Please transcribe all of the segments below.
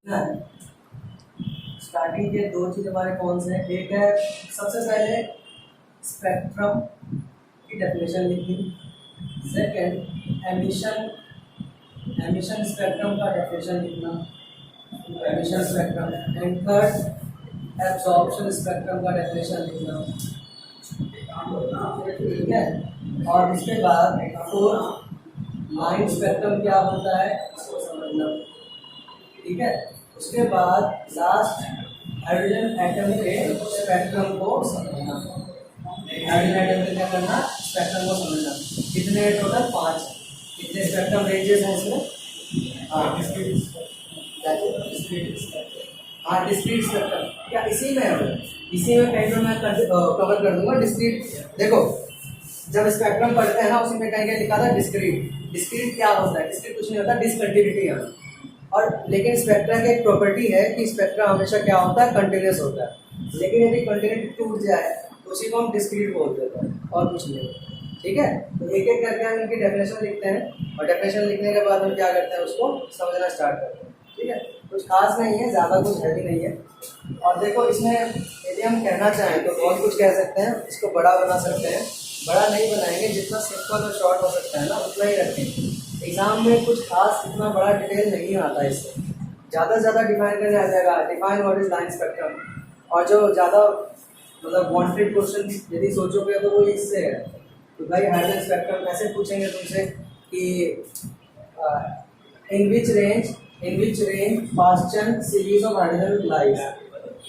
ना। स्टार्टिंग के दो चीज हमारे कौन से हैं, एक है सबसे पहले स्पेक्ट्रम की डेफिनेशन लिखी, सेकंड एमिशन एमिशन स्पेक्ट्रम का डेफिनेशन लिखना, emission spectrum, and third absorption spectrum का डेफिनेशन लिखना, ठीक है। और उसके बाद फोर्थ लाइन स्पेक्ट्रम क्या होता है इसको समझना, ठीक है। उसके बाद लास्ट हाइड्रोजन एटम के स्पेक्ट्रम को समझना, हाइड्रोजन एटम के क्या करना, स्पेक्ट्रम को समझना। कितने टोटल 5, कितने स्पेक्ट्रम रेंजेस हैं इसमें? हाँ डिस्क्रीट स्पेक्ट्रम, क्या इसी में है? इसी में कहीं पे मैं कवर कर दूंगा डिस्क्रीट। देखो जब स्पेक्ट्रम पढ़ते हैं ना उसी में कहीं लिखा था डिस्क्रीट। डिस्क्रीट क्या होता है? डिस्क्रीट कुछ नहीं होता, डिसकंटिन्यूटी है। और लेकिन स्पेक्ट्रा की एक प्रॉपर्टी है कि स्पेक्ट्रा हमेशा क्या होता है, कंटिन्यूस होता है। लेकिन यदि कंटिन्यूटी टूट जाए तो उसी को हम डिस्क्रीट बोल देते हैं और कुछ नहीं, ठीक है। तो एक एक करके हम इनकी डेफिनेशन लिखते हैं और डेफिनेशन लिखने के बाद हम क्या करते हैं, उसको समझना स्टार्ट करते हैं, ठीक है। कुछ खास नहीं है, ज़्यादा कुछ है भी नहीं है। और देखो इसमें यदि हम कहना चाहें तो बहुत कुछ कह सकते हैं, इसको बड़ा बना सकते हैं। बड़ा नहीं बनाएंगे, जितना सिंपल और शॉर्ट हो सकता है ना उतना ही रखेंगे। एग्जाम में कुछ खास इतना बड़ा डिटेल नहीं आता, इससे ज़्यादा से ज़्यादा डिफाइन करने आ जाएगा, define what is line spectrum. और जो ज़्यादा मतलब वांटेड क्वेश्चन यदि सोचोगे तो वो इससे है। तो भाई हाइड्रोजन स्पेक्ट्रम कैसे पूछेंगे तुमसे कि in which range Paschen series of hydrogen lies,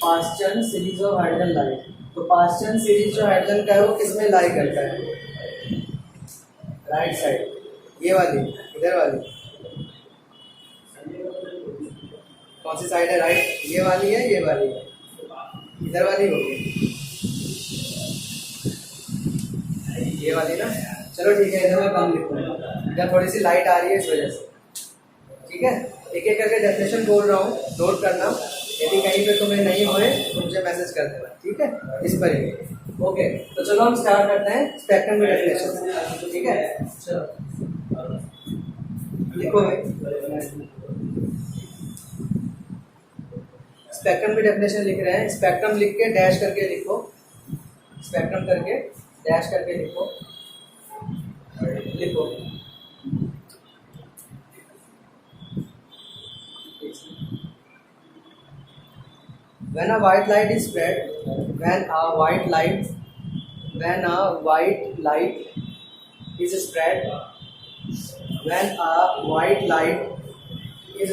Paschen series of hydrogen lies. तो पास्चन सीरीज जो हाइड्रोजन का है वो किसमें लाई करता है? राइट साइड, ये वाली, इधर वाली। कौन सी साइड है राइट? ये वाली है, ये वाली है, इधर वाली होगी ये वाली ना। चलो ठीक है, इधर मैं कम लिखूंगा, इधर थोड़ी सी लाइट आ रही है इस वजह से, ठीक है। एक एक करके डेफिनेशन बोल रहा हूँ, नोट करना। यदि कहीं पे तुम्हें नहीं होए तो मुझे मैसेज कर देना, ठीक है, इस पर ही। ओके, तो चलो हम स्टार्ट करते हैं स्पेक्ट्रम की डेफिनेशन, ठीक है। चलो लिखो भाई, स्पेक्ट्रम की डेफिनेशन लिख रहे हैं। स्पेक्ट्रम लिख के डैश करके लिखो, स्पेक्ट्रम करके डैश करके लिखो, लिखो। When a white light is spread, when a white light is spread, when a white light is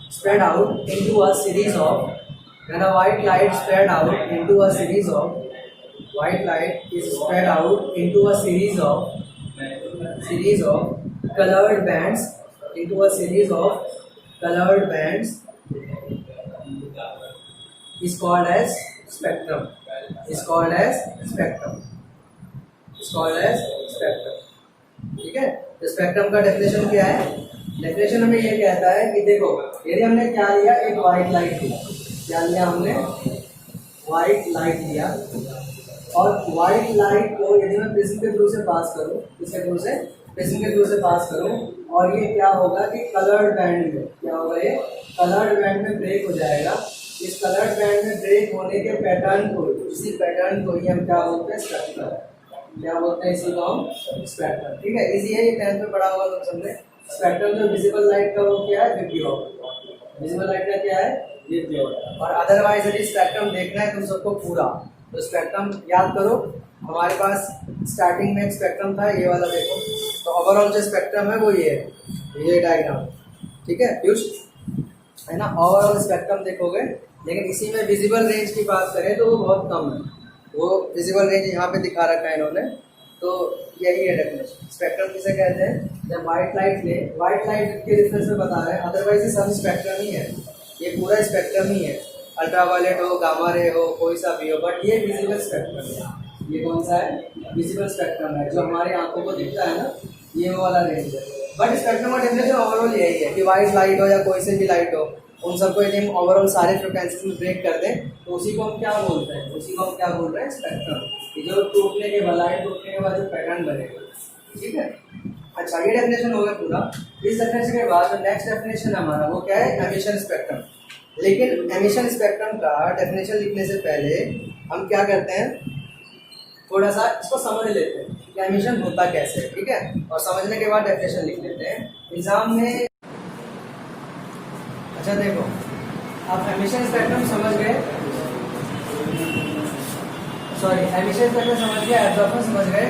spread out into a series of, when a white light spread out into a series of, white light is spread out into a series of colored bands, into a series of colored bands is called as spectrum, is called as spectrum, is called as spectrum, ठीक है। तो spectrum का definition क्या है? Definition हमें ये कहता है कि देखो यदि हमने क्या लिया, एक वाइट लाइट लिया, क्या लिया हमने? वाइट लाइट लिया। और वाइट लाइट को यदि मैं प्रिज्म के थ्रू से पास करूँ, इसके थ्रू से, प्रिज्म के थ्रू से पास करूँ, और ये क्या होगा कि कलर्ड बैंड में क्या होगा, ये कलर्ड बैंड में ब्रेक हो जाएगा। इस कलर्ड बैंड में ब्रेक होने के पैटर्न को, इसी पैटर्न को ये हम क्या बोलते हैं? स्पेक्ट्रम। क्या बोलते हैं इसी को हम? स्पेक्ट्रम, ठीक है। इजी है, ये 10th में पढ़ा होगा तुम सबने। स्पेक्ट्रम जो विजिबल लाइट का वो क्या है? विब्रियो। विजिबल लाइट का क्या है? विब्रियो। और अदरवाइज यदि स्पेक्ट्रम देखना है तुम सबको पूरा, तो स्पेक्ट्रम याद करो। हमारे पास स्टार्टिंग में एक स्पेक्ट्रम था, ये वाला देखो। तो ओवरऑल जो स्पेक्ट्रम है वो ये है, ये डायग्राम, ठीक है पीयूष, है ना। ओवरऑल स्पेक्ट्रम देखोगे, लेकिन इसी में विजिबल रेंज की बात करें तो वो बहुत कम है। वो विजिबल रेंज यहाँ पे दिखा रखा है इन्होंने। तो यही है डेफिनेशन। स्पेक्ट्रम किसे कहते हैं? जब वाइट लाइट ले, वाइट लाइट के रेफरेंस में बता रहे हैं, अदरवाइज ये सब स्पेक्ट्रम ही है, ये पूरा स्पेक्ट्रम ही है। अल्ट्रावायलेट हो, गामा रे हो, कोई सा भी हो, बट ये विजिबल स्पेक्ट्रम है। ये कौन सा है? विजिबल स्पेक्ट्रम है, जो हमारी आंखों को दिखता है ना, ये वो वाला रेंज है। बट स्पेक्ट्रम का डेफिनेशन ओवरऑल यही है कि वाइट लाइट हो या कोई से भी लाइट हो, उन सबको यदि हम ओवरऑल सारे फ्रिक्वेंसीज में ब्रेक कर दें तो उसी को हम क्या बोलते हैं? उसी को हम क्या बोल रहे हैं? स्पेक्ट्रम। जो टूटने के बाद, लाइट टूटने के बाद जो पैटर्न बनेगा, ठीक है। अच्छा, ये डेफिनेशन हो गया पूरा। इस डेफिनेशन के बाद जो नेक्स्ट डेफिनेशन हमारा वो क्या है, एमिशन स्पेक्ट्रम। लेकिन एमिशन स्पेक्ट्रम का डेफिनेशन लिखने से पहले हम क्या करते हैं, थोड़ा सा इसको समझ लेते हैं कि एमिशन होता कैसे है, ठीक है। और समझने के बाद डेफिनेशन लिख लेते हैं एग्जाम में। अच्छा देखो, आप एमिशन स्पेक्ट्रम समझ गए, सॉरी एमिशन स्पेक्ट्रम समझ गए, एब्जॉर्प्शन समझ गए।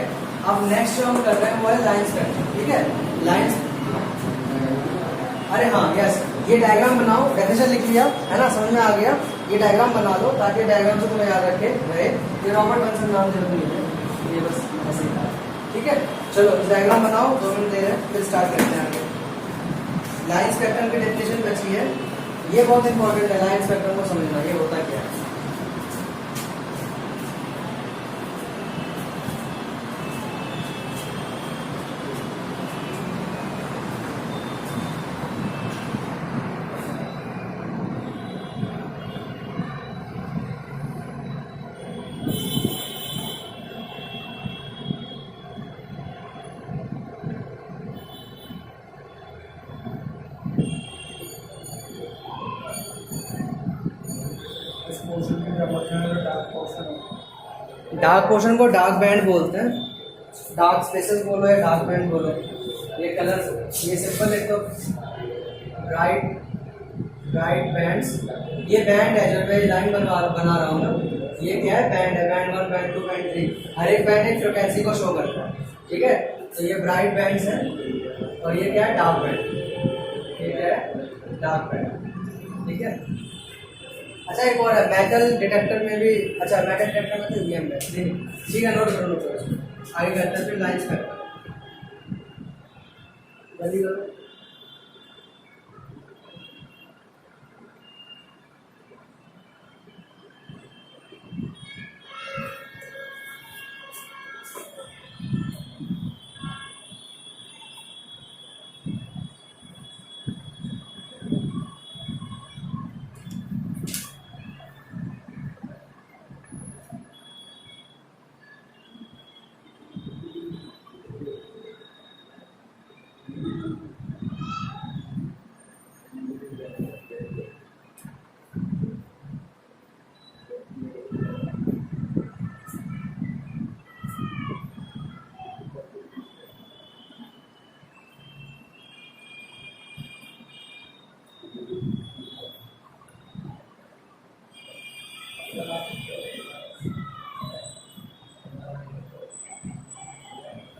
अब नेक्स्ट जो हम कर रहे हैं वो है लाइन स्पेक्ट्रम, ठीक है। लाइन, अरे हाँ यस, ये डायग्राम बनाओ, डेफिनेशन लिख लिया है ना, समझ में आ गया। ये डायग्राम बना लो ताकि डायग्राम से तुम्हें याद रखे रहे। ये रॉबर्ट बंसन नाम जरूर नहीं है, ये बस ऐसे ही था, ठीक है। चलो डायग्राम बनाओ, 2 मिनट दे रहे हैं, फिर स्टार्ट करते हैं आगे। लाइन स्पेक्ट्रम की डेफिनेशन बची है, ये बहुत इंपॉर्टेंट है, लाइन स्पेक्ट्रम को समझना, ये होता क्या है। डार्क पोर्शन को डार्क बैंड बोलते हैं, डार्क स्पेसेस बोलो या डार्क बैंड बोलो। ये कलर, ये सिंपल एक तो ब्राइट बैंड्स, ये बैंड है जो मैं लाइन बना रहा हूँ ना, ये क्या है, बैंड है, बैंड 1, बैंड 2, बैंड 3, हर एक बैंड एक फ्रिक्वेंसी को शो करता है, ठीक है। तो ये ब्राइट बैंड्स हैं और ये क्या है, डार्क बैंड, ये क्या है, डार्क बैंड, ठीक है। अच्छा एक और है, मेटल डिटेक्टर में भी, अच्छा मेटल डिटेक्टर में तो वीएम है, ठीक है, नोट करो आगे करते हैं, फिर लाइन्स पर जल्दी करो।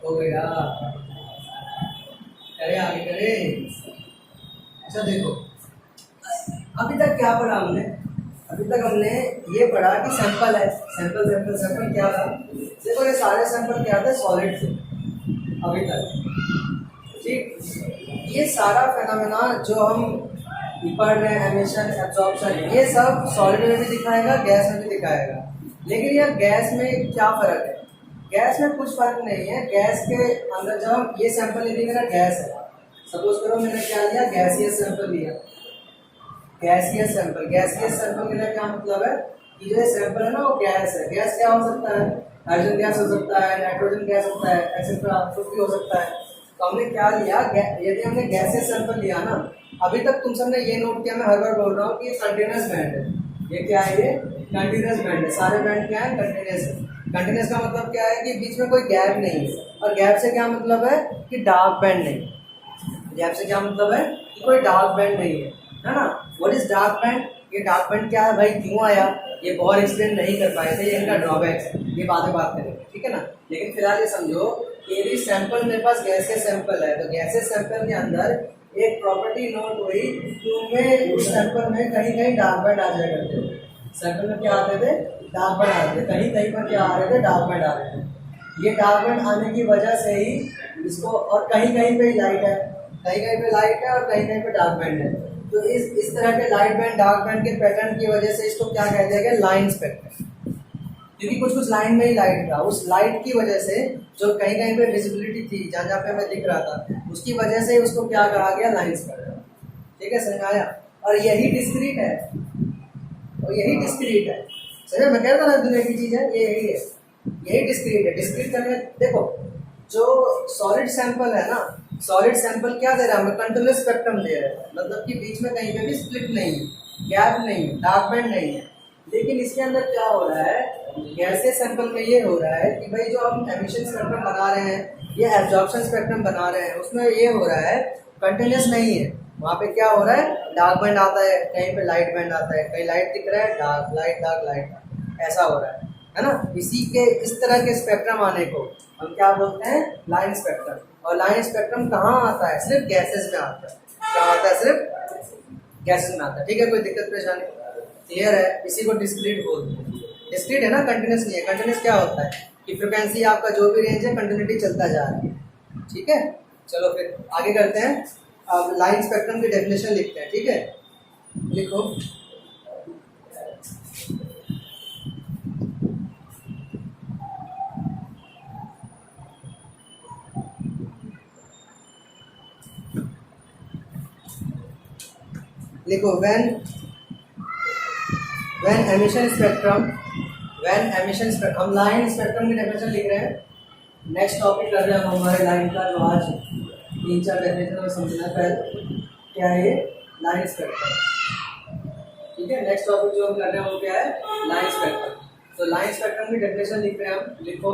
हो गया, करे आगे करे। अच्छा देखो, अभी तक क्या पढ़ा हमने, अभी तक हमने ये पढ़ा कि सैंपल है, सैंपल सैंपल सैंपल क्या था। देखो ये सारे सैंपल क्या थे, सॉलिड थे अभी तक, ठीक। ये सारा फेनोमेना जो हम पढ़ रहे हैं, एमिशन एब्जॉर्प्शन, ये सब सॉलिड में भी दिखाएगा, गैस में भी दिखाएगा। लेकिन यार गैस में क्या फर्क है, गैस में कुछ फर्क नहीं है। गैस के अंदर जब हम ये सैंपल लेते मेरा गैस है, सपोज करो मैंने क्या लिया, गैसियस सैंपल लिया, गैसियस सैंपल। गैसियस सैंपल का क्या मतलब है कि जो सैंपल है ना वो गैस है। गैस क्या हो सकता है, हाइड्रोजन गैस हो सकता है, नाइट्रोजन गैस होता है, एक्सेट्रा, कुछ भी हो सकता है। तो हमने क्या लिया, यदि हमने गैसियस सैंपल लिया ना, अभी तक तुम सबने ये नोट किया, मैं हर बार बोल रहा हूँ कि ये कंटिन्यूस बैंड है। ये क्या है, ये कंटिन्यूस बैंड है। सारे बैंड क्या है, कंटिन्यूस है। कंटिन्यूस का मतलब क्या है कि बीच में कोई गैप नहीं है। और गैप से क्या मतलब है कि डार्क बैंड नहीं, गैप से क्या मतलब है कि कोई डार्क बैंड नहीं है ना। व्हाट इज डार्क बैंड, ये डार्क बैंड क्या है भाई, क्यों आया, ये बहुत एक्सप्लेन नहीं कर पाए थे, ये इनका ड्रॉबैक है, ये बातें बात करेंगे, ठीक है ना। लेकिन फिलहाल ये समझो कि यदि सैंपल मेरे पास गैसेस सैंपल है, तो गैसेस सैंपल के अंदर एक प्रॉपर्टी नोट हुई कि उनमें उस सैंपल में कहीं कहीं डार्क बैंड आ जाया करते थे। सैंपल में क्या आते थे, डार्क बैंड आ रहे थे, कहीं कहीं पर क्या आ रहे थे, डार्क बैंड आ रहे थे। ये डार्क बैंड आने की वजह से ही इसको, और कहीं कहीं पे लाइट है, कहीं कहीं पे लाइट है और कहीं कहीं पे डार्क बैंड है। तो इस तरह के लाइट बैंड डार्क बैंड के पैटर्न की वजह से इसको क्या कह दिया गया, लाइन स्पेक्ट्रम। क्योंकि कुछ कुछ लाइन में ही लाइट था, उस लाइट की वजह से जो कहीं कहीं पे विजिबिलिटी थी, जहाँ जहाँ पे हमें दिख रहा था, उसकी वजह से उसको क्या कहा गया, लाइन स्पेक्ट्रम, ठीक है, समझ आया। और यही डिस्क्रीट है, और यही डिस्क्रीट है, समझे, मैं कह रहा था ना दुनिया की चीज है, ये यही है, यही डिस्क्रीट है। डिस्क्रीट करने देखो, जो सॉलिड सैंपल है ना, सॉलिड सैंपल क्या दे रहा है हमें, कंटिन्यूस स्पेक्ट्रम दे रहा है, मतलब कि बीच में कहीं पे भी स्प्लिट नहीं है, गैप नहीं है, डार्क बैंड नहीं है। लेकिन इसके अंदर क्या हो रहा है, गैसीय सैंपल में ये हो रहा है कि भाई जो हम एमिशन स्पेक्ट्रम बना रहे हैं या एब्जॉर्प्शन स्पेक्ट्रम बना रहे हैं उसमें ये हो रहा है कंटिन्यूस नहीं है। वहाँ पे क्या हो रहा है, डार्क बैंड आता है, कहीं पे लाइट बैंड आता है, कहीं लाइट दिख रहा है, डार्क लाइट डार्क लाइट, ऐसा हो रहा है ना। इसी के इस तरह के स्पेक्ट्रम आने को हम क्या बोलते हैं, लाइन स्पेक्ट्रम। और लाइन स्पेक्ट्रम कहाँ आता है, सिर्फ गैसेस में आता है। क्या आता है, सिर्फ गैसेस में आता है। ठीक है, कोई दिक्कत परेशानी, क्लियर है। इसी को डिस्क्रीट बोलते हैं। डिस्क्रीट है ना, कंटिन्यूस नहीं है। कंटिन्यूस क्या होता है कि फ्रिक्वेंसी आपका जो भी रेंज है कंटिन्यूटी चलता जा रहा है। ठीक है, चलो फिर आगे करते हैं। अब लाइन स्पेक्ट्रम की डेफिनेशन लिखते हैं। ठीक है, लिखो। लिखो when emission spectrum, हम लाइन स्पेक्ट्रम की डेफिनेशन लिख रहे हैं। नेक्स्ट टॉपिक कर रहे हैं हम हमारे लाइन का, जो आज 3-4 डेफिनेशन में समझना है। पहले क्या है ये, लाइन स्पेक्ट्रम। ठीक है, नेक्स्ट टॉपिक जो हम कर रहे हैं वो क्या है, लाइन स्पेक्ट्रम। तो लाइन स्पेक्ट्रम की डेफिनेशन लिख रहे हैं हम। लिखो,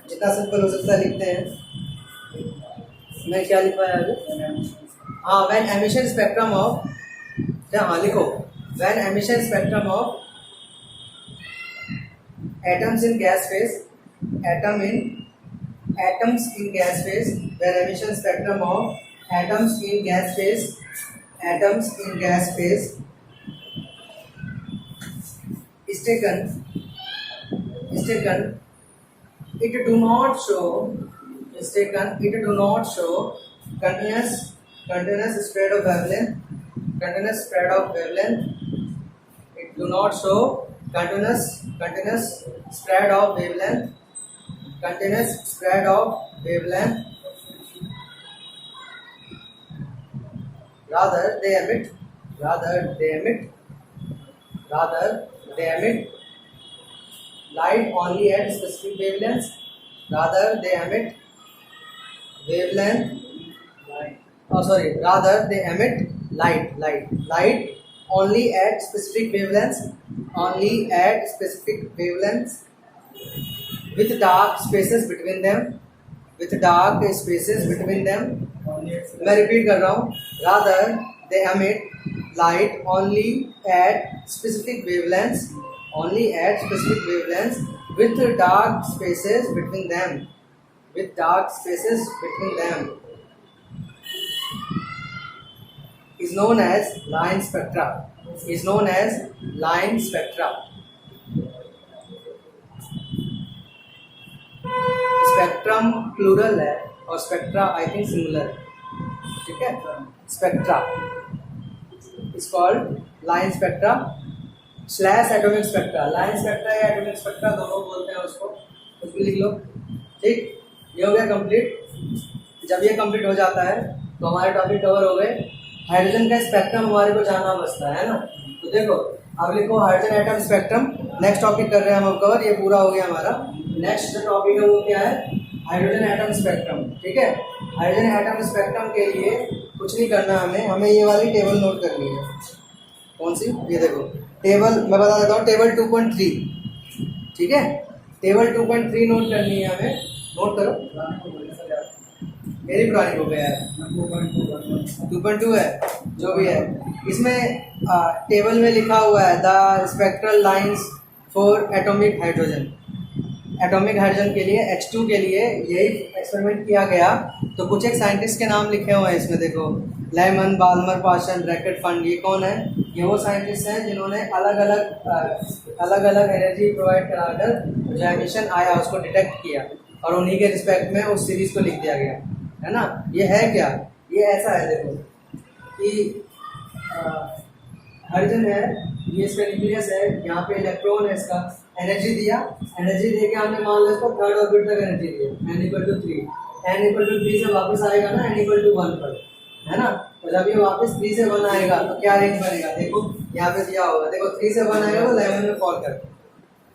जितना सिंपल हो सकता है लिखते हैं। मैं क्या लिखा है अभी, हाँ, व्हेन एमिशन स्पेक्ट्रम ऑफ, हाँ लिखो, when emission spectrum of atoms in gas phase, atoms in gas phase, when emission spectrum of atoms in gas phase is taken, it do not show continuous spread of wavelength. It do not show continuous spread of wavelength. Rather they emit light only at specific wavelengths. Rather they emit light only at specific wavelengths, with dark spaces between them. मैं repeat कर रहा हूँ, rather they emit light only at specific wavelengths, with dark spaces between them. Is known as line spectra. Spectrum plural है और spectra I think singular है। ठीक है, spectra is called line spectra slash atomic spectra. Line spectra या atomic spectra दोनों बोलते हैं उसको, कुछ भी लिख लो। ठीक, ये हो गया कंप्लीट। जब ये कंप्लीट हो जाता है तो हमारे टॉपिक कवर हो गए। हाइड्रोजन का स्पेक्ट्रम हमारे को जानना बचता है ना। तो देखो, अब लिखो hydrogen atom spectrum. Next topic कर रहे हैं हम कवर, ये पूरा हो गया हमारा। नेक्स्ट जो टॉपिक है वो क्या है, हाइड्रोजन एटम स्पेक्ट्रम। ठीक है, हाइड्रोजन एटम स्पेक्ट्रम के लिए कुछ नहीं करना हमें ये वाली टेबल नोट करनी है। कौन सी, ये देखो टेबल, मैं बता देता हूँ, टेबल 2.3। ठीक है, टेबल 2.3 नोट करनी है हमें। नोट करो, मेरी पुरानी हो गया है, 2.2 है, जो भी है। इसमें टेबल में लिखा हुआ है the spectral lines for atomic hydrogen. Atomic hydrogen के लिए, H2 के लिए यही एक्सपेरिमेंट किया गया। तो कुछ एक साइंटिस्ट के नाम लिखे हुए हैं इसमें, देखो Lyman, Balmer, Paschen, Brackett, Pfund. ये कौन है, ये वो साइंटिस्ट हैं जिन्होंने अलग अलग एनर्जी प्रोवाइड कराकर जो एमिशन आया उसको डिटेक्ट किया, और उन्हीं के रिस्पेक्ट में उस सीरीज को लिख दिया गया है ना। ये है क्या, ये ऐसा है देखो कि हाइड्रोजन है, ये इसका न्यूक्लियस है, यहाँ पे इलेक्ट्रॉन है, इसका एनर्जी दिया, एनर्जी दे के हमने मान लो इसको थर्ड ऑर्बिट तक एनर्जी दिया, n=3। n=3 से वापस आएगा ना n=1 पर, है ना। तो जब ये वापस 3 से 1 आएगा तो क्या रेंज बनेगा, देखो यहाँ पे दिया होगा, देखो 3 से 1 आएगा तो लेमन में फॉल करता है।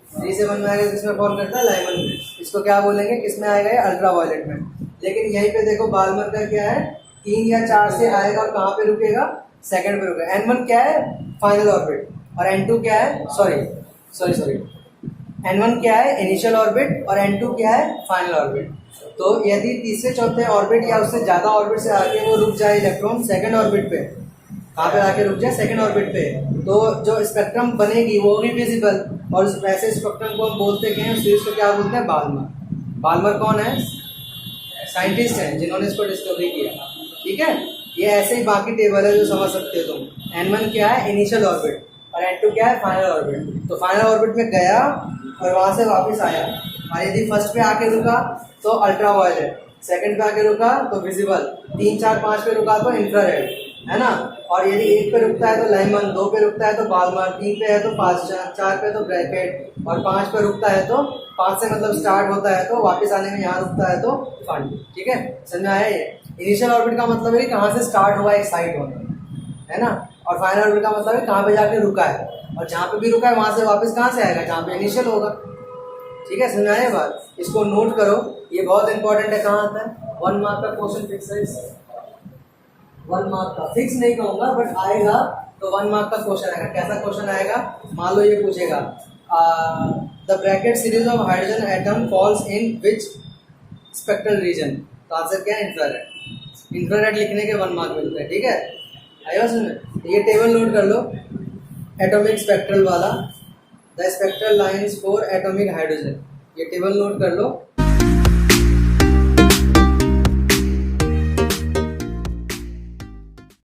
3 से 1 में आएगा किसमें फॉल करता है, लेमन में। इसको क्या बोलेंगे, किसमें आएगा ये, अल्ट्रा वायलेट में। लेकिन यहीं पे देखो बाल्मर का क्या है, 3 या 4 से आएगा और कहाँ पे रुकेगा, सेकंड पे रुकेगा। N1 क्या है, फाइनल ऑर्बिट, और N2 क्या है, सॉरी N1 क्या है, इनिशियल ऑर्बिट, और N2 क्या है, फाइनल ऑर्बिट। तो यदि तीसरे चौथे ऑर्बिट या उससे ज्यादा ऑर्बिट से आके वो रुक जाए इलेक्ट्रॉन सेकंड ऑर्बिट पे, कहाँ पे आके रुक जाए, सेकंड ऑर्बिट पे, तो जो स्पेक्ट्रम बनेगी वो भी विजिबल, और वैसे स्पेक्ट्रम को हम बोलते हैं, उस सीरीज को क्या बोलते हैं, बाल्मर। बाल्मर कौन है, साइंटिस्ट हैं जिन्होंने इसको डिस्कवरी किया। ठीक है, ये ऐसे ही बाकी टेबल है जो समझ सकते हो तुम। N1 क्या है, इनिशियल ऑर्बिट, और N2 क्या है, फाइनल ऑर्बिट। तो फाइनल ऑर्बिट में गया और वहां से वापस आया, और यदि फर्स्ट पे आके रुका तो अल्ट्रा वायलेट, सेकंड पे आके रुका तो विजिबल, 3 4 5 पे रुका तो इंफ्रारेड, है ना। और यदि 1 पे रुकता है तो लाइमन, 2 पे रुकता है तो बाल्मर, 3 पे है तो फास्टर, 4 पे तो ब्रैकेट, और 5 पे रुकता है तो 5 से मतलब स्टार्ट होता है तो वापस आने में यहाँ रुकता है तो फंड। ठीक है, समझ में आया। ये इनिशियल ऑर्बिट का मतलब है कि कहाँ से स्टार्ट हुआ एक साइड होने, है ना, और फाइनल ऑर्बिट का मतलब है कहाँ पे जाके रुका है, और जहाँ पे भी रुका है वहां से वापस कहाँ से आएगा, जहाँ पे इनिशियल होगा। ठीक है, समझ में आया बात, इसको नोट करो, ये बहुत इंपॉर्टेंट है। कहाँ आता है, 1 मार्क का क्वेश्चन फिक्स है, 1 मार्क का, फिक्स नहीं कहूंगा बट आएगा, तो 1 मार्क का क्वेश्चन आएगा। कैसा क्वेश्चन आएगा, मान लो ये पूछेगा, the Brackett series of hydrogen atom falls in which spectral region, तो आंसर क्या है, इंफ्रारेड। इंफ्रारेड लिखने के 1 मार्क मिलते हैं। ठीक है, आइए सुन, ये टेबल नोट कर लो, एटॉमिक स्पेक्ट्रल वाला, the spectral lines for atomic hydrogen, ये टेबल नोट कर लो।